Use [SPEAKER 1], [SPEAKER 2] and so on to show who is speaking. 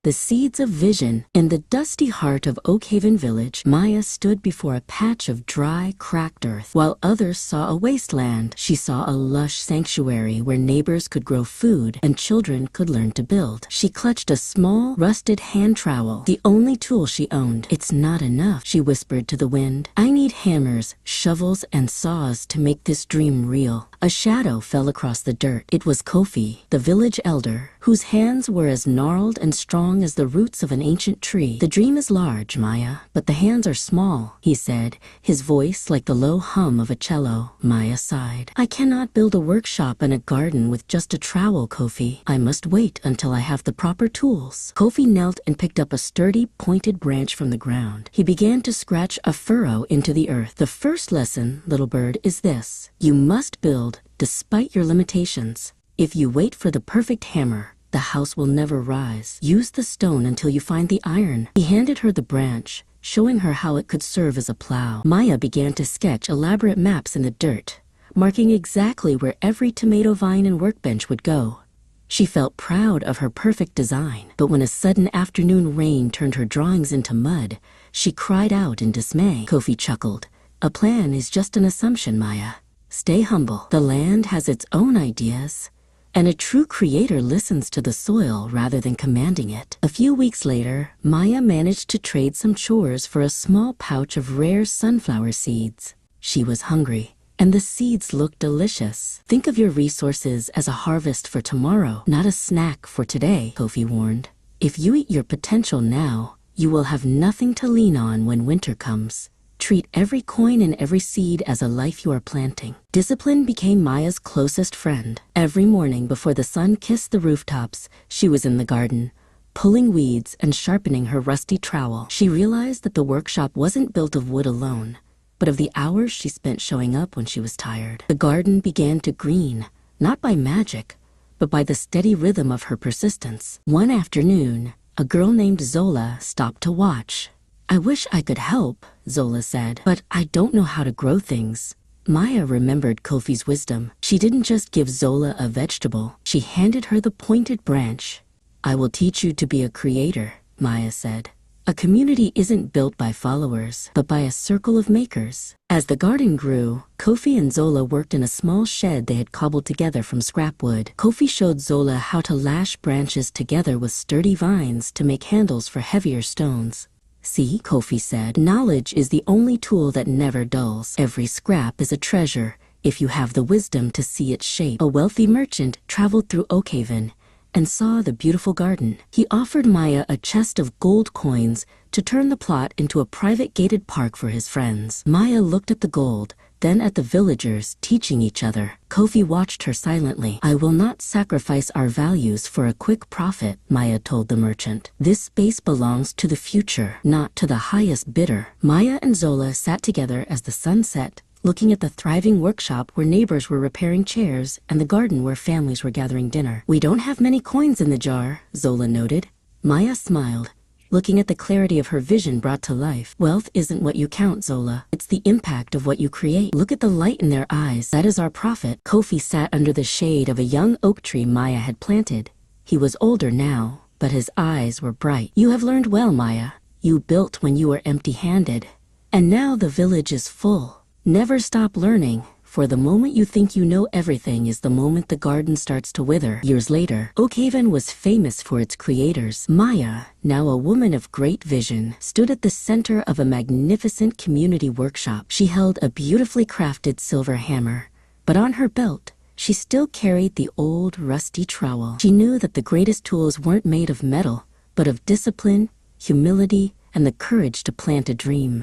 [SPEAKER 1] The seeds of vision. In the dusty heart of Oakhaven Village, Maya stood before a patch of dry, cracked earth. While others saw a wasteland, she saw a lush sanctuary where neighbors could grow food and children could learn to build. She clutched a small, rusted hand trowel, the only tool she owned. "It's not enough," she whispered to the wind. "I need hammers, shovels, and saws to make this dream real." A shadow fell across the dirt. It was Kofi, the village elder, whose hands were as gnarled and strong as the roots of an ancient tree. "The dream is large, Maya, but the hands are small," he said, his voice like the low hum of a cello. Maya sighed. "I cannot build a workshop and a garden with just a trowel, Kofi. I must wait until I have the proper tools." Kofi knelt and picked up a sturdy, pointed branch from the ground. He began to scratch a furrow into the earth. "The first lesson, little bird, is this. You must build despite your limitations. If you wait for the perfect hammer, the house will never rise. Use the stone until you find the iron." He handed her the branch, showing her how it could serve as a plow. Maya began to sketch elaborate maps in the dirt, marking exactly where every tomato vine and workbench would go. She felt proud of her perfect design, but when a sudden afternoon rain turned her drawings into mud, she cried out in dismay. Kofi chuckled. "A plan is just an assumption, Maya. Stay humble. The land has its own ideas, and a true creator listens to the soil rather than commanding it." A few weeks later, Maya managed to trade some chores for a small pouch of rare sunflower seeds. She was hungry, and the seeds looked delicious. "Think of your resources as a harvest for tomorrow, not a snack for today," Kofi warned. "If you eat your potential now, you will have nothing to lean on when winter comes. Treat every coin and every seed as a life you are planting." Discipline became Maya's closest friend. Every morning before the sun kissed the rooftops, she was in the garden, pulling weeds and sharpening her rusty trowel. She realized that the workshop wasn't built of wood alone, but of the hours she spent showing up when she was tired. The garden began to green, not by magic, but by the steady rhythm of her persistence. One afternoon, a girl named Zola stopped to watch. "I wish I could help," Zola said, "but I don't know how to grow things." Maya remembered Kofi's wisdom. She didn't just give Zola a vegetable. She handed her the pointed branch. "I will teach you to be a creator," Maya said. "A community isn't built by followers, but by a circle of makers." As the garden grew, Kofi and Zola worked in a small shed they had cobbled together from scrap wood. Kofi showed Zola how to lash branches together with sturdy vines to make handles for heavier stones. "See," Kofi said, "knowledge is the only tool that never dulls. Every scrap is a treasure if you have the wisdom to see its shape." A wealthy merchant traveled through Oakhaven and saw the beautiful garden. He offered Maya a chest of gold coins to turn the plot into a private gated park for his friends. Maya looked at the gold, then at the villagers teaching each other. Kofi watched her silently. "I will not sacrifice our values for a quick profit," Maya told the merchant. "This space belongs to the future, not to the highest bidder." Maya and Zola sat together as the sun set, looking at the thriving workshop where neighbors were repairing chairs and the garden where families were gathering dinner. "We don't have many coins in the jar," Zola noted. Maya smiled, looking at the clarity of her vision brought to life. "Wealth isn't what you count, Zola. It's the impact of what you create. Look at the light in their eyes. That is our profit." Kofi sat under the shade of a young oak tree Maya had planted. He was older now, but his eyes were bright. "You have learned well, Maya. You built when you were empty-handed, and now the village is full. Never stop learning, for the moment you think you know everything is the moment the garden starts to wither." Years later, Oakhaven was famous for its creators. Maya, now a woman of great vision, stood at the center of a magnificent community workshop. She held a beautifully crafted silver hammer, but on her belt, she still carried the old, rusty trowel. She knew that the greatest tools weren't made of metal, but of discipline, humility, and the courage to plant a dream.